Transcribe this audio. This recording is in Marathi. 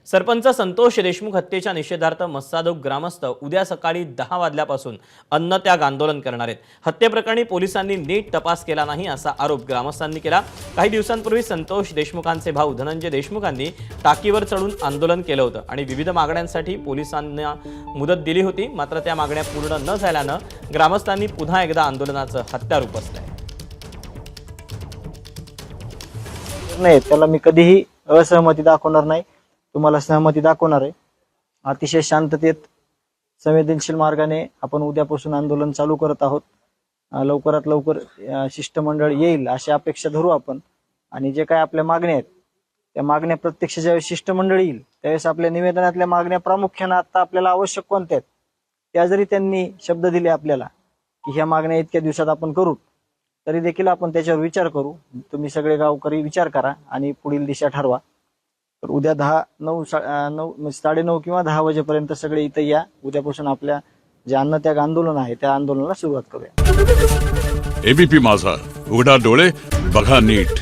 सरपंच संतोष देशमुख हत्येच्या निषेधार्थ मस्सादोग ग्रामस्थ उद्या सकाळी 10 वाजल्यापासून अन्नत्याग आंदोलन करणार आहेत। हत्येप्रकरणी पोलिसांनी नीट तपास केला नाही असा आरोप ग्रामस्थांनी केला। काही दिवसांपूर्वी संतोष देशमुखांचे भाऊ धनंजय देशमुखांनी टाकीवर चढून आंदोलन केलं होतं आणि विविध मागण्यांसाठी पोलिसांना मुदत दिली होती, मात्र त्या मागण्या पूर्ण न झाल्यानं ग्रामस्थांनी पुन्हा एकदा आंदोलनाचं हत्यार उपसलंय। नाही, त्याला मी कधीही असहमती दाखवणार नाही। तुम्हाला सहमती दाखवणार आहे। अतिशय शांततेत संवेदनशील मार्गाने आपण उद्यापासून आंदोलन चालू करत आहोत। लवकरात लवकर शिष्टमंडळ येईल अशी अपेक्षा धरू आपण। आणि जे काय आपल्या मागण्या आहेत त्या मागण्या प्रत्यक्ष ज्यावेळेस शिष्टमंडळ येईल त्यावेळेस आपल्या निवेदनातल्या मागण्या प्रामुख्याने आता आपल्याला आवश्यक कोणत्या आहेत त्या जरी त्यांनी शब्द दिले आपल्याला की ह्या मागण्या इतक्या दिवसात आपण करू, तरी देखील आपण त्याच्यावर विचार करू। तुम्ही सगळे गावकरी विचार करा आणि पुढील दिशा ठरवा। तर उद्या 9:30 किंवा 10 वाजेपर्यंत सगळे इथे या। उद्यापासून आपल्या जे अन्नत्याग आंदोलन आहे त्या आंदोलनाला सुरुवात करूया। एबीपी माझा, उघडा डोळे बघा नीट।